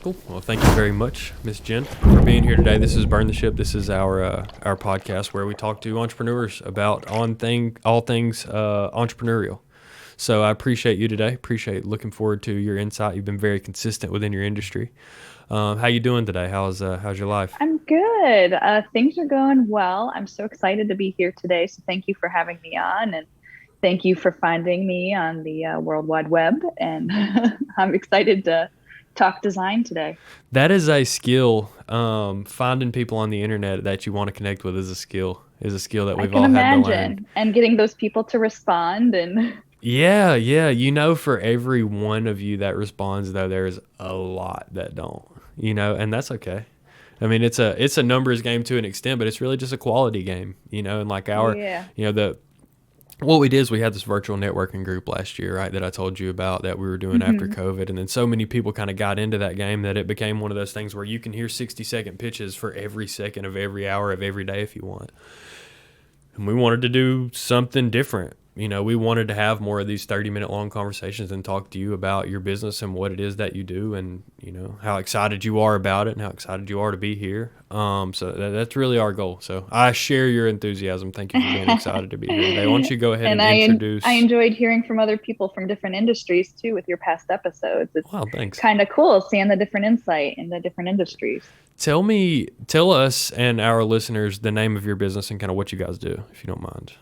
Cool. Well, thank you very much, Miss Jen, for being here today. This is Burn the Ship. This is our podcast where we talk to entrepreneurs about all things entrepreneurial. So I appreciate you today. Looking forward to your insight. You've been very consistent within your industry. How you doing today? How's your life? I'm good. Things are going well. I'm so excited to be here today. So thank you for having me on, and thank you for finding me on the World Wide Web. And I'm excited to talk design today. That is a skill. Finding people on the internet that you want to connect with is a skill. Is a skill that I we've can all had to learn. imagine, and getting those people to respond. And Yeah, yeah. For every one of you that responds, though, there's a lot that don't. And that's okay. I mean, it's a numbers game to an extent, but it's really just a quality game. And like yeah. the what we did is we had this virtual networking group last year, right? That I told you about that we were doing after Hmm. COVID, and then so many people kind of got into that game that it became one of those things where you can hear 60-second pitches for every second of every hour of every day if you want. And we wanted to do something different. We wanted to have more of these 30-minute long conversations and talk to you about your business and what it is that you do, and how excited you are about it and how excited you are to be here. So that's really our goal. So I share your enthusiasm. Thank you for being excited to be here today. Why don't you go ahead And and I introduce? enjoyed hearing from other people from different industries too with your past episodes. It's Wow, thanks. kind of cool seeing the different insight in the different industries. Tell us and our listeners the name of your business and kind of what you guys do, if you don't mind.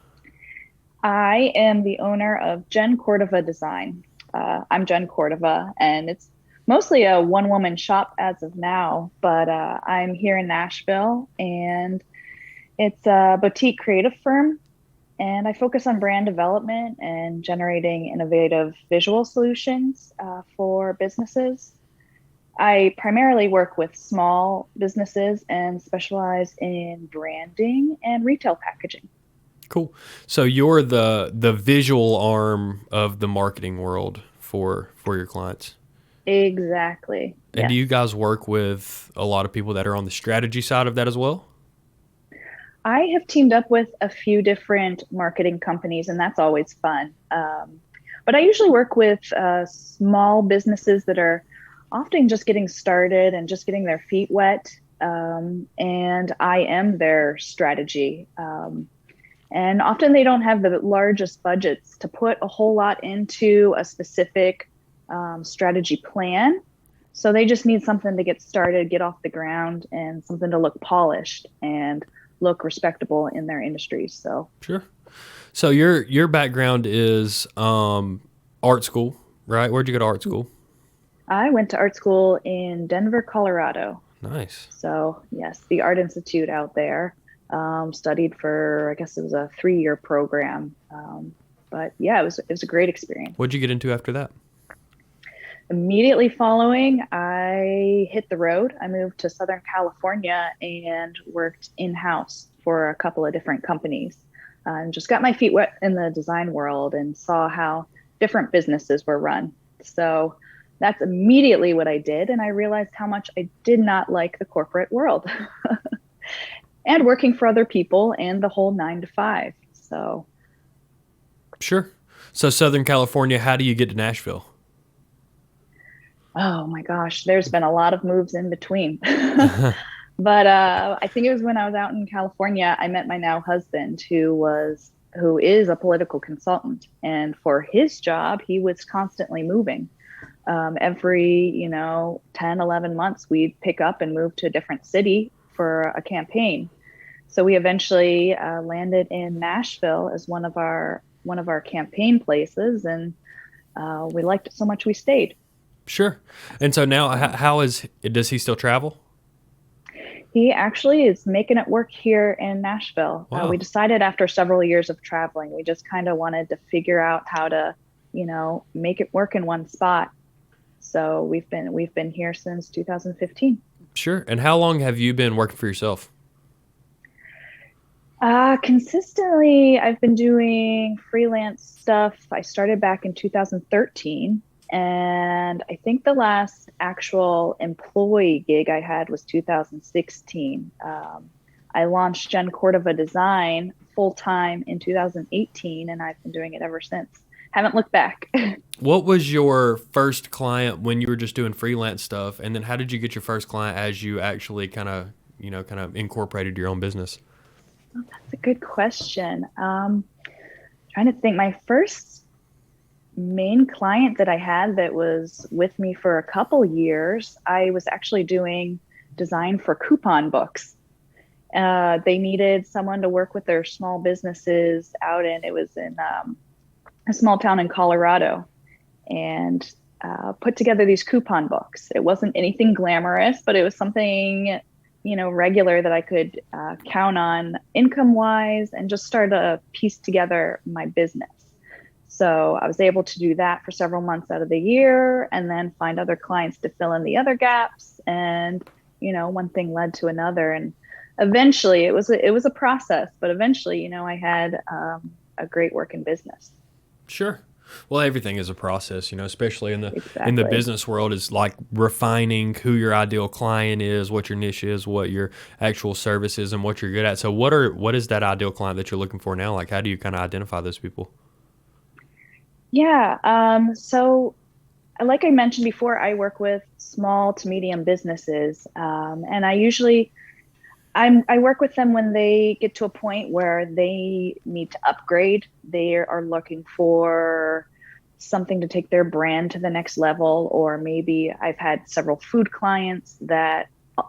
I am the owner of Jenn Cordova Design. I'm Jenn Cordova, and it's mostly a one woman shop as of now, but I'm here in Nashville, and it's a boutique creative firm. And I focus on brand development and generating innovative visual solutions for businesses. I primarily work with small businesses and specialize in branding and retail packaging. Cool. So you're the visual arm of the marketing world for your clients. Exactly. And do Yes. you guys work with a lot of people that are on the strategy side of that as well? I have teamed up with a few different marketing companies, and that's always fun. But I usually work with small businesses that are often just getting started and just getting their feet wet. And I am their strategy. And often they don't have the largest budgets to put a whole lot into a specific strategy plan. So they just need something to get started, get off the ground, and something to look polished and look respectable in their industries. So Sure. So your background is art school, right? Where'd you go to art school? I went to art school in Denver, Colorado. Nice. So yes, the Art Institute out there. Studied for, I guess it was a 3-year program. But yeah, it was a great experience. What'd you get into after that? Immediately following, I hit the road. I moved to Southern California and worked in-house for a couple of different companies, and just got my feet wet in the design world and saw how different businesses were run. So that's immediately what I did. And I realized how much I did not like the corporate world and working for other people and the whole 9 to 5. So, Sure. So Southern California, how do you get to Nashville? oh my gosh, there's been a lot of moves in between. But I think it was when I was out in California, I met my now husband, who is a political consultant, and for his job, he was constantly moving. Every 10, 11 months, we'd pick up and move to a different city for a campaign. So we eventually landed in Nashville as one of our campaign places, and we liked it so much we stayed. Sure. And so now, does he still travel? He actually is making it work here in Nashville. We Wow. decided after several years of traveling, we just kind of wanted to figure out how to, make it work in one spot. So we've been here since 2015. Sure. And how long have you been working for yourself? Consistently, I've been doing freelance stuff. I started back in 2013, and I think the last actual employee gig I had was 2016. I launched Jenn Cordova Design full time in 2018, and I've been doing it ever since. Haven't looked back. What was your first client when you were just doing freelance stuff? And then how did you get your first client as you actually kind of incorporated your own business? That's a good question. Trying to think, my first main client that I had that was with me for a couple years, I was actually doing design for coupon books. They needed someone to work with their small businesses out in, it was in a small town in Colorado, and put together these coupon books. It wasn't anything glamorous, but it was something, regular that I could count on income wise and just start to piece together my business. So I was able to do that for several months out of the year and then find other clients to fill in the other gaps. And, one thing led to another. And eventually it was a process, but eventually, I had a great working business. Sure. Well, everything is a process, especially in the Exactly. business world, is like refining who your ideal client is, what your niche is, what your actual service is, and what you're good at. So, what is that ideal client that you're looking for now? Like, how do you kind of identify those people? Yeah. So like I mentioned before, I work with small to medium businesses. And I work with them when they get to a point where they need to upgrade. They are looking for something to take their brand to the next level, or maybe I've had several food clients that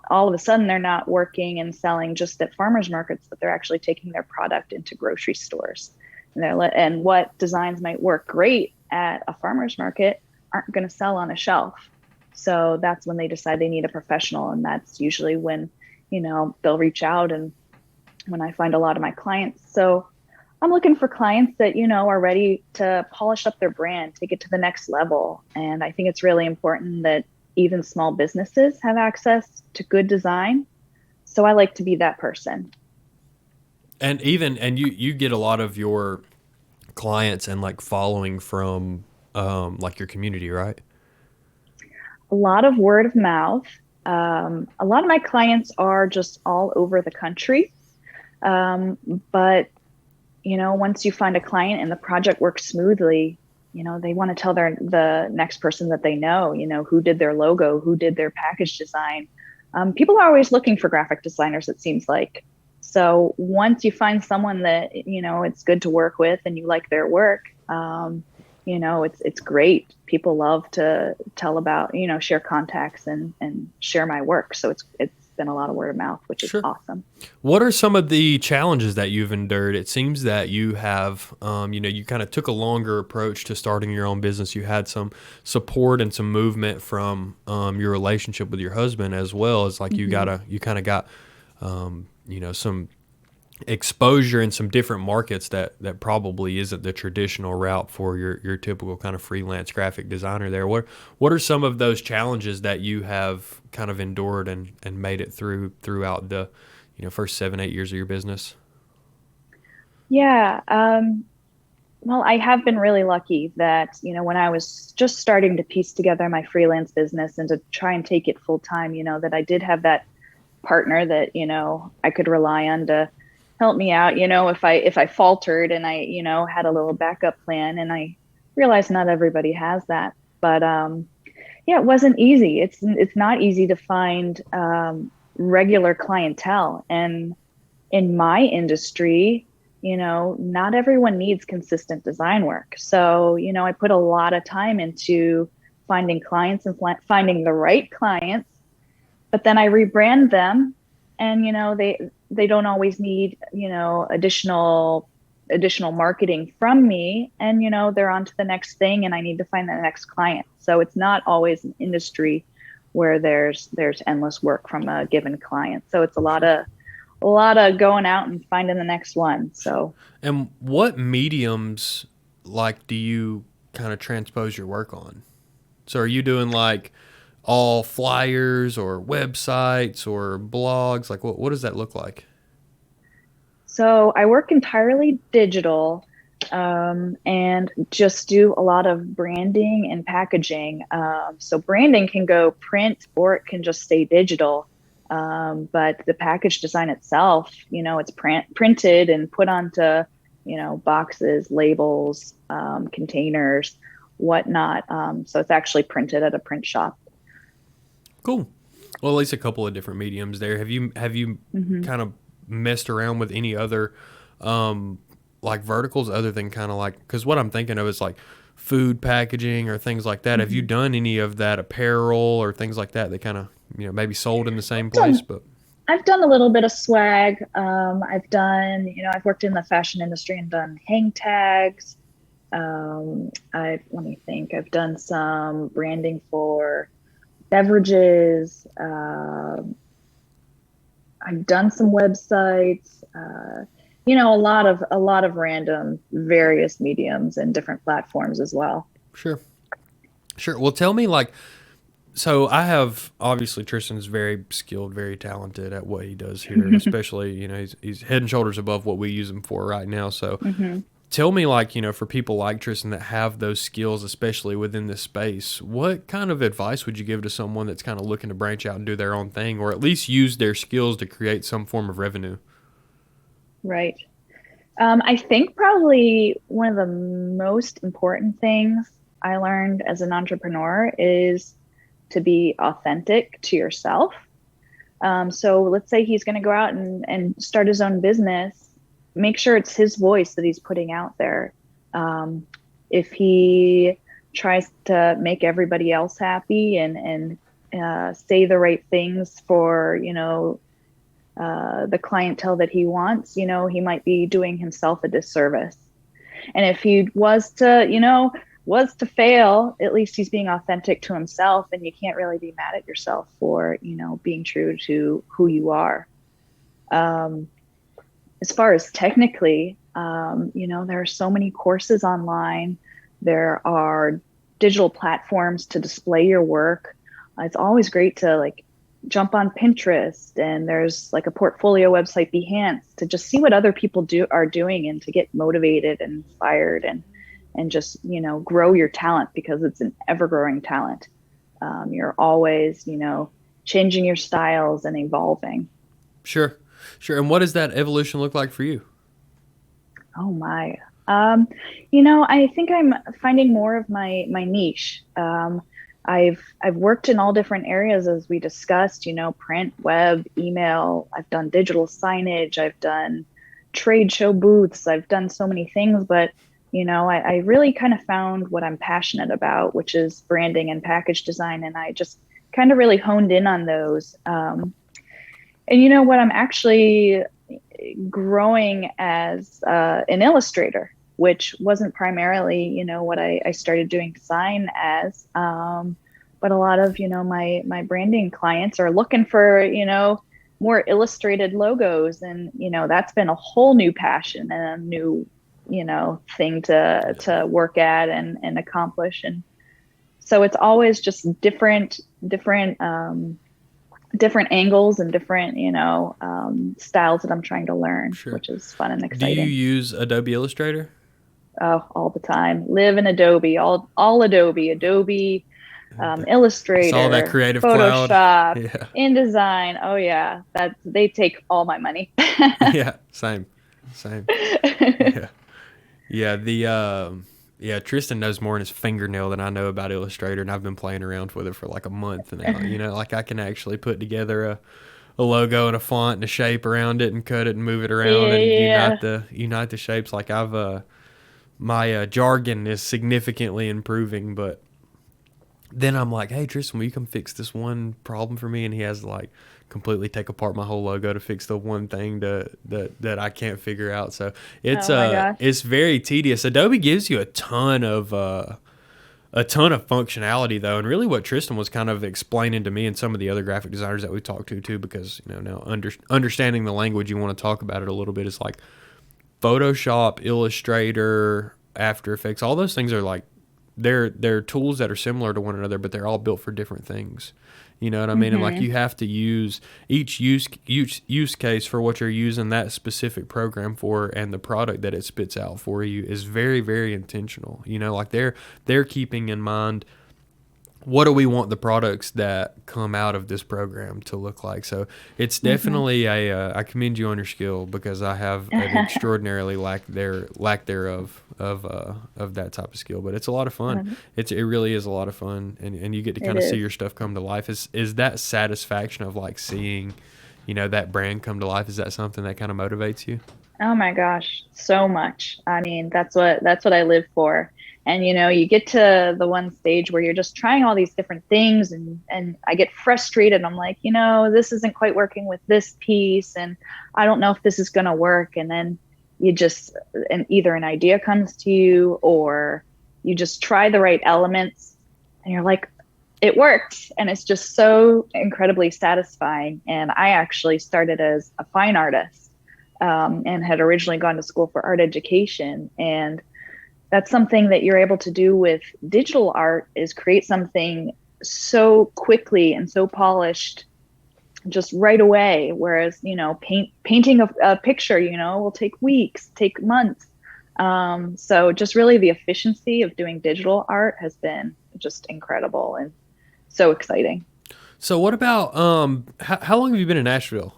all of a sudden they're not working and selling just at farmers markets, but they're actually taking their product into grocery stores. And what designs might work great at a farmer's market aren't going to sell on a shelf. So that's when they decide they need a professional. And that's usually when, they'll reach out and when I find a lot of my clients. So I'm looking for clients that, are ready to polish up their brand, take it to the next level. And I think it's really important that even small businesses have access to good design. So I like to be that person. And you get a lot of your clients and like following from like your community, right? A lot of word of mouth. A lot of my clients are just all over the country. Um, but, once you find a client and the project works smoothly, they want to tell the next person that they know, who did their logo, who did their package design. People are always looking for graphic designers, it seems like. So once you find someone that, it's good to work with and you like their work, it's great. People love to tell about, share contacts and share my work. So it's been a lot of word of mouth, which is Sure. awesome. What are some of the challenges that you've endured? It seems that you have, you kind of took a longer approach to starting your own business. You had some support and some movement from your relationship with your husband, as well as like Hmm. you kind of got, some exposure in some different markets that probably isn't the traditional route for your typical kind of freelance graphic designer there. What are some of those challenges that you have kind of endured and made it throughout the first 7-8 years of your business? Yeah. Well, I have been really lucky that, when I was just starting to piece together my freelance business and to try and take it full time, that I did have that partner that, I could rely on to help me out, if I faltered and I, had a little backup plan. And I realized not everybody has that. But yeah, it wasn't easy. It's not easy to find regular clientele. And in my industry, not everyone needs consistent design work. So, I put a lot of time into finding clients and finding the right clients, but then I rebrand them and, they don't always need, additional marketing from me. And, they're on to the next thing and I need to find the next client. So it's not always an industry where there's endless work from a given client. So it's a lot of going out and finding the next one. So And what mediums like do you kind of transpose your work on? So are you doing like all flyers or websites or blogs? Like what does that look like? so I work entirely digital, and just do a lot of branding and packaging. So branding can go print or it can just stay digital. But the package design itself, it's printed and put onto boxes, labels, containers, whatnot. So it's actually printed at a print shop. Cool. Well, at least a couple of different mediums there. Have you Hmm. kind of messed around with any other like verticals other than kind of like, because what I'm thinking of is like food packaging or things like that. Have you Hmm. done any of that apparel or things like that that kind of maybe sold in the same I've place? done But I've done a little bit of swag. I've worked in the fashion industry and done hang tags. Let me think. I've done some branding for beverages. I've done some websites. A lot of random various mediums and different platforms as well. sure, sure. Well, tell me like, so I have obviously Tristan's very skilled, very talented at what he does here, especially he's head and shoulders above what we use him for right now. So Hmm. tell me, like, for people like Tristan that have those skills, especially within this space, what kind of advice would you give to someone that's kind of looking to branch out and do their own thing, or at least use their skills to create some form of revenue? Right. I think probably one of the most important things I learned as an entrepreneur is to be authentic to yourself. So let's say he's going to go out and start his own business. Make sure it's his voice that he's putting out there. If he tries to make everybody else happy and say the right things for the clientele that he wants, he might be doing himself a disservice. And if he was to fail, at least he's being authentic to himself, and you can't really be mad at yourself for, being true to who you are. Um, as far as technically, there are so many courses online. There are digital platforms to display your work. It's always great to like jump on Pinterest, and there's like a portfolio website, Behance, to just see what other people are doing and to get motivated and inspired and just grow your talent, because it's an ever growing talent. You're always changing your styles and evolving. Sure, sure. And what does that evolution look like for you? Oh my. I think I'm finding more of my niche. I've worked in all different areas as we discussed, print, web, email. I've done digital signage. I've done trade show booths. I've done so many things, but I really kind of found what I'm passionate about, which is branding and package design, and I just kind of really honed in on those. And what, I'm actually growing as an illustrator, which wasn't primarily, what I started doing design as. But a lot of, my branding clients are looking for, more illustrated logos. And, that's been a whole new passion and a new, thing to work at and accomplish. And so it's always just different angles and different, styles that I'm trying to learn, Sure. which is fun and Do you exciting. use Adobe Illustrator? Oh, all the time. Live in Adobe, all Adobe, It's all that Illustrator, Creative Cloud. Photoshop, Yeah. InDesign. Oh yeah, that they take all my money. Yeah. Same. Same. Yeah. Yeah. Yeah, Tristan knows more in his fingernail than I know about Illustrator, and I've been playing around with it for like a month now. Like I can actually put together a logo and a font and a shape around it and cut it and move it around and Yeah. unite the shapes. Like I've my jargon is significantly improving, but then I'm like, hey Tristan, will you come fix this one problem for me? And he has to like completely take apart my whole logo to fix the one thing that I can't figure out. So Oh my gosh. it's very tedious. Adobe gives you a ton of functionality though, and really what Tristan was kind of explaining to me and some of the other graphic designers that we talked to too, because now understanding the language, you want to talk about it a little bit, is like Photoshop, Illustrator, After Effects. All those things are like they're tools that are similar to one another, but they're all built for different things. You know what I mean? And like Hmm. you have to use each use case for what you're using that specific program for, and the product that it spits out for you is very very intentional. Like they're keeping in mind what do we want the products that come out of this program to look like? So it's Mm-hmm. definitely I commend you on your skill, because I have an extraordinarily lack thereof of that type of skill. But it's a lot of fun. It really is a lot of fun, and you get to It kind of see is. your stuff come to life. Is that satisfaction of like seeing, that brand come to life? Is that something that kind of motivates you? Oh my gosh, so much. I mean, that's what I live for. And you get to the one stage where you're just trying all these different things and I get frustrated. I'm like, this isn't quite working with this piece and I don't know if this is going to work. And then and either an idea comes to you or you just try the right elements and you're like, it worked. And it's just so incredibly satisfying. And I actually started as a fine artist, and had originally gone to school for art education. And that's something that you're able to do with digital art, is create something so quickly and so polished just right away. Whereas, painting a picture, will take weeks, take months. So just really the efficiency of doing digital art has been just incredible and so exciting. So what about how long have you been in Nashville?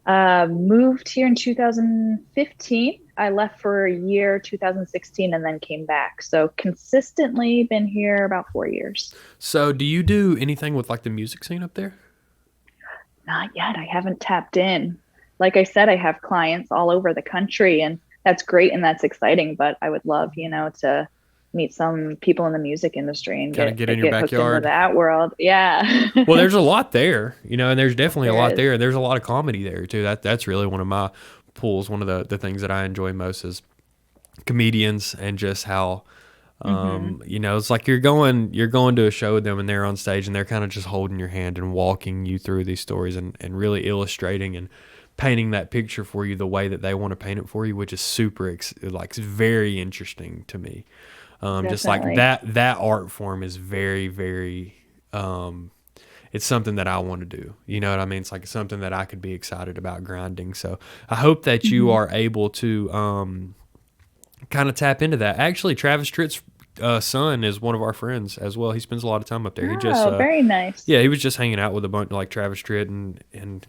Moved here in 2015. I left for a year, 2016, and then came back. So consistently been here about 4 years. So do you do anything with like the music scene up there? Not yet. I haven't tapped in. Like I said, I have clients all over the country, and that's great and that's exciting. But I would love, to meet some people in the music industry and Kind of get get in your get hooked into backyard. that world. Yeah. Well, there's a lot there, and there's definitely a There lot is. there. There's a lot of comedy there too. That's really one of my pulls. One of the things that I enjoy most is comedians, and just how Hmm. it's like you're going to a show with them, and they're on stage and they're kind of just holding your hand and walking you through these stories, and really illustrating and painting that picture for you the way that they want to paint it for you, which is like very interesting to me. Just like Definitely. that art form is very, very, it's something that I want to do. You know what I mean? It's like something that I could be excited about grinding. So I hope that you Hmm. are able to kind of tap into that. Actually, Travis Tritt's son is one of our friends as well. He spends a lot of time up there. He just Oh, very nice. yeah, he was just hanging out with a bunch like Travis Tritt and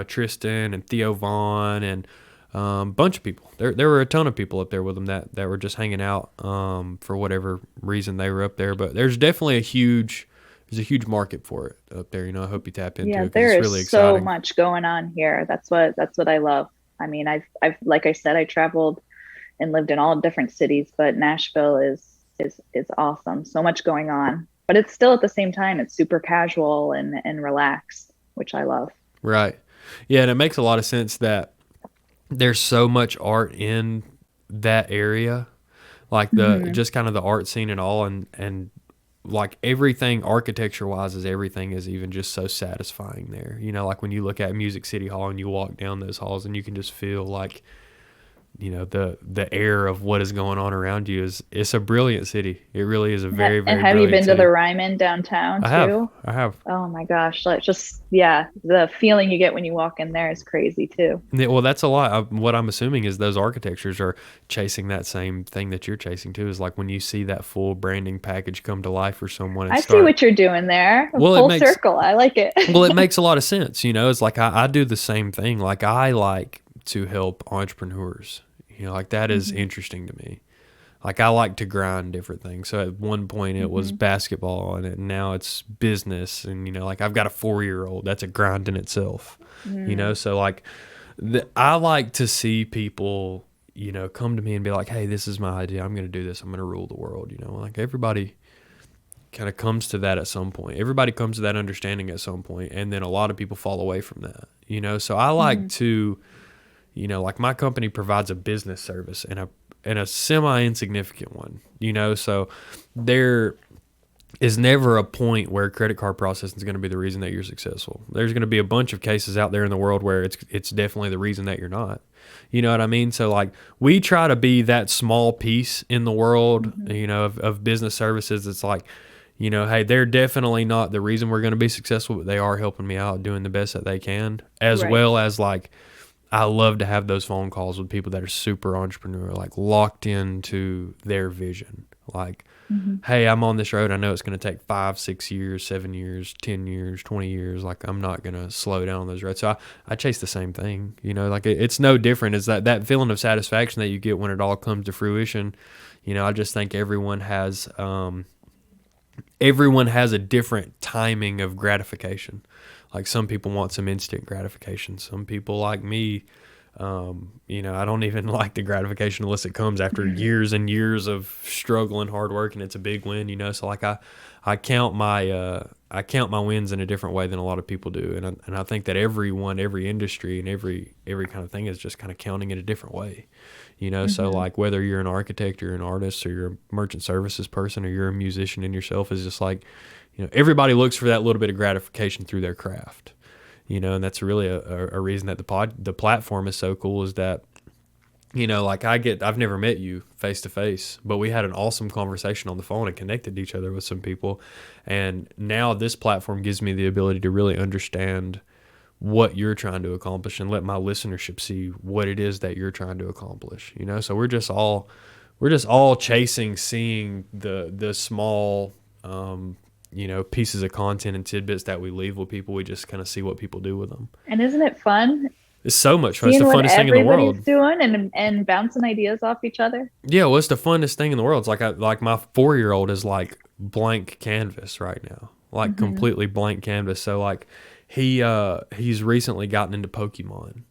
Tristan and Theo Vaughn and bunch of people. There were a ton of people up there with him that were just hanging out for whatever reason they were up there. But there's a huge market for it up there. I hope you tap into it Yeah, because there it's is really so exciting. much going on here. That's what I love. I mean, I've like I said, I traveled and lived in all different cities, but Nashville is awesome. So much going on. But it's still at the same time, it's super casual and relaxed, which I love. Right. Yeah, and it makes a lot of sense that there's so much art in that area, like the Hmm. just kind of the art scene and all, and like everything architecture wise everything is even just so satisfying there. Like when you look at Music City Hall and you walk down those halls and you can just feel like the air of what is going on around you is it's a brilliant city. It really is a very, And very have you brilliant been to the city. Ryman downtown I have. too? I have. Oh my gosh, like just yeah, the feeling you get when you walk in there is crazy too. Yeah, well, that's a lot. What I'm assuming is those architectures are chasing that same thing that you're chasing too. Is like when you see that full branding package come to life for someone and I see start. what you're doing there. Well, it Full makes circle. I like it. well, it makes a lot of sense. It's like I do the same thing. Like I like to help entrepreneurs. Like that is Hmm. interesting to me. Like I like to grind different things. So at one point it was Hmm. basketball, and now it's business. And like I've got a 4-year old. That's a grind in itself. Mm. So like I like to see people, come to me and be like, "Hey, this is my idea. I'm going to do this. I'm going to rule the world." Like everybody kind of comes to that at some point. Everybody comes to that understanding at some point, and then a lot of people fall away from that. So I like Hmm. to, like my company provides a business service and a semi insignificant one. So there is never a point where credit card processing is going to be the reason that you're successful. There's going to be a bunch of cases out there in the world where it's definitely the reason that you're not. You know what I mean? So like we try to be that small piece in the world, Hmm. of business services. It's like, hey, they're definitely not the reason we're going to be successful, but they are helping me out doing the best that they can, as Right. well as like I love to have those phone calls with people that are super entrepreneur, like locked into their vision. Like, Mm-hmm. hey, I'm on this road. I know it's going to take 5, 6 years, 7 years, 10 years, 20 years. Like, I'm not going to slow down on those roads. So I chase the same thing, you know, like it's no different. Is that feeling of satisfaction that you get when it all comes to fruition. You know, I just think everyone has a different timing of gratification. Like, some people want some instant gratification. Some people, like me, you know, I don't even like the gratification unless it comes after years and years of struggle and hard work, and it's a big win, you know. So like I count my wins in a different way than a lot of people do, and I think that everyone, every industry, and every kind of thing is just kind of counting it a different way, you know. So like, whether you're an architect or an artist or you're a merchant services person or you're a musician in yourself, is just like, you know, everybody looks for that little bit of gratification through their craft. You know, and that's really a reason that the platform is so cool, is that, you know, like I've never met you face to face, but we had an awesome conversation on the phone and connected each other with some people. And now this platform gives me the ability to really understand what you're trying to accomplish and let my listenership see what it is that you're trying to accomplish, you know? So we're just all chasing, seeing the small, you know, pieces of content and tidbits that we leave with people. We just kind of see what people do with them. And isn't it fun? It's so much fun. It's Seeing the what funnest thing in the everybody's world. doing and bouncing ideas off each other. Yeah, well, it's the funnest thing in the world. It's like my 4-year-old is like blank canvas right now, like completely blank canvas. So like he's recently gotten into Pokemon,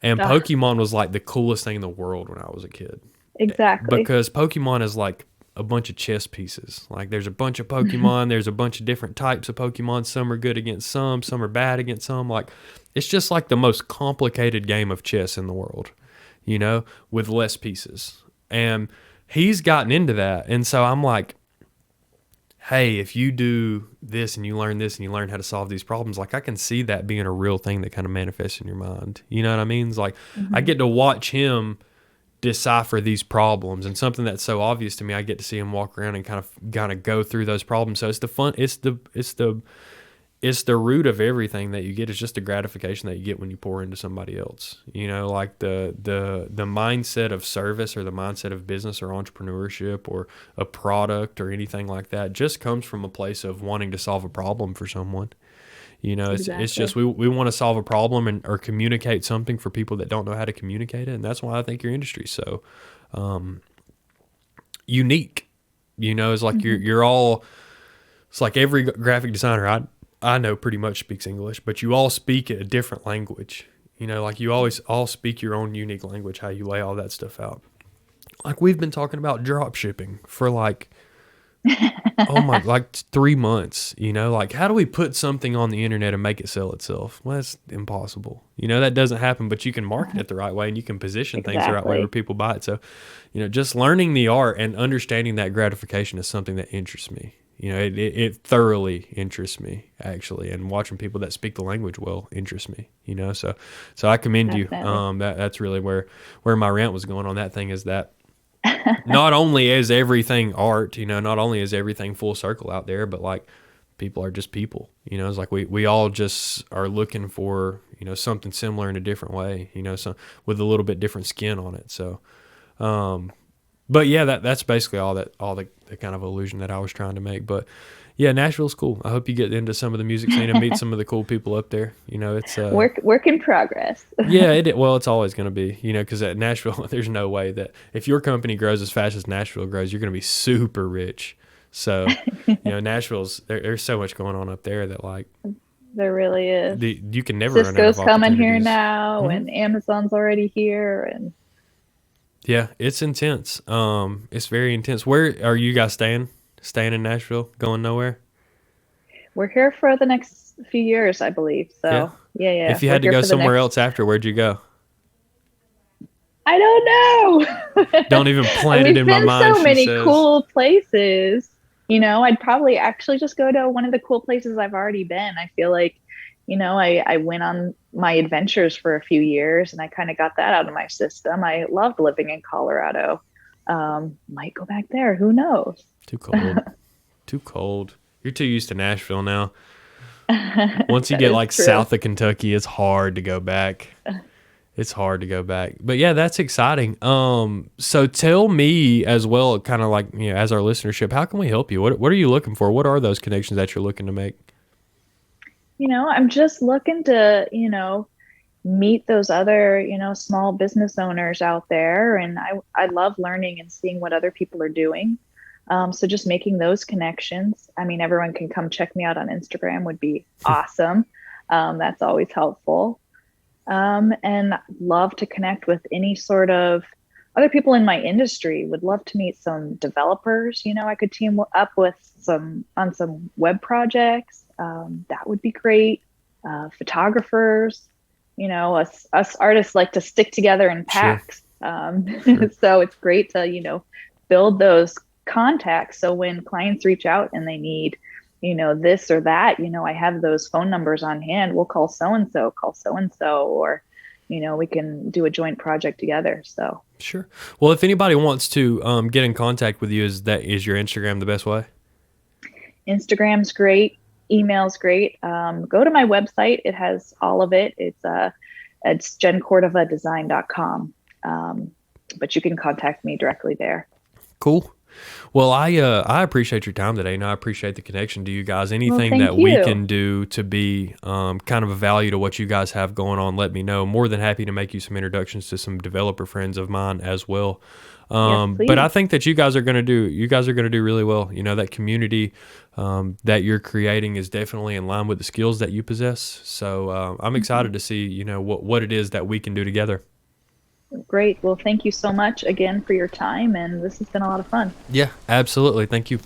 and Pokemon was like the coolest thing in the world when I was a kid. Exactly. Because Pokemon is like a bunch of chess pieces. Like, there's a bunch of Pokemon, there's a bunch of different types of Pokemon. Some are good against some are bad against some. Like, it's just like the most complicated game of chess in the world, you know, with less pieces. And he's gotten into that. And so I'm like, hey, if you do this and you learn this and you learn how to solve these problems, like, I can see that being a real thing that kind of manifests in your mind. You know what I mean? It's like, I get to watch him decipher these problems, and something that's so obvious to me, I get to see him walk around and kind of go through those problems. So it's the fun, it's the root of everything that you get, is just the gratification that you get when you pour into somebody else. You know, like the mindset of service, or the mindset of business or entrepreneurship or a product or anything like that, just comes from a place of wanting to solve a problem for someone. You know, it's just we want to solve a problem or communicate something for people that don't know how to communicate it. And that's why I think your industry is so unique. You know, it's like you're all, it's like every graphic designer I know pretty much speaks English, but you all speak a different language. You know, like, you always all speak your own unique language, how you lay all that stuff out. Like, we've been talking about drop shipping for like, like 3 months, you know, like, how do we put something on the internet and make it sell itself? Well, that's impossible. You know, that doesn't happen, but you can market it the right way, and you can position things the right way where people buy it. So, you know, just learning the art and understanding that gratification is something that interests me. You know, it thoroughly interests me, actually, and watching people that speak the language well interests me, you know, so I commend you. That's really where my rant was going on that thing, is that not only is everything art, you know, not only is everything full circle out there, but like, people are just people, you know. It's like we all just are looking for, you know, something similar in a different way, you know, so with a little bit different skin on it. So, but yeah, that's basically all the kind of illusion that I was trying to make. But yeah, Nashville's cool. I hope you get into some of the music scene and meet some of the cool people up there. You know, it's work in progress. Yeah, well, it's always going to be, you know, because at Nashville, there's no way that if your company grows as fast as Nashville grows, you're going to be super rich. So, you know, Nashville's there's so much going on up there that, like, there really is. You can never run out of Cisco's coming here opportunities. now, and Amazon's already here, and yeah, it's intense. It's very intense. Where are you guys staying? Staying in Nashville? Going nowhere? We're here for the next few years, I believe. So yeah. If you had to go somewhere else after, where'd you go? I don't know. Don't even plan it in my mind. We've been so many cool places. You know, I'd probably actually just go to one of the cool places I've already been. I feel like, you know, I went on my adventures for a few years, and I kind of got that out of my system. I loved living in Colorado. Might go back there. Who knows? Too cold. Too cold. You're too used to Nashville now. Once you get like south of Kentucky, it's hard to go back. It's hard to go back. But yeah, that's exciting. So tell me as well, kind of like, as our listenership, how can we help you? What are you looking for? What are those connections that you're looking to make? I'm just looking to, meet those other, small business owners out there. And I love learning and seeing what other people are doing. So just making those connections. I mean, everyone can come check me out on Instagram would be awesome. That's always helpful. And love to connect with any sort of other people in my industry. Would love to meet some developers. I could team up with on some web projects. That would be great. Photographers. Us artists like to stick together in packs. Sure. So it's great to build those contacts. So when clients reach out and they need this or that, I have those phone numbers on hand. We'll call so-and-so, or, we can do a joint project together. So sure. Well, if anybody wants to get in contact with you, is your Instagram the best way? Instagram's great. Email's great. Go to my website. It has all of it. It's JennCordovADesign.com. But you can contact me directly there. Cool. Well, I appreciate your time today, and I appreciate the connection to you guys. Anything that we can do to be kind of a value to what you guys have going on, let me know. More than happy to make you some introductions to some developer friends of mine as well. Yes, but I think that you guys are going to do really well. That community that you're creating is definitely in line with the skills that you possess. So I'm excited to see, what it is that we can do together. Great. Well, thank you so much again for your time, and this has been a lot of fun. Yeah, absolutely. Thank you.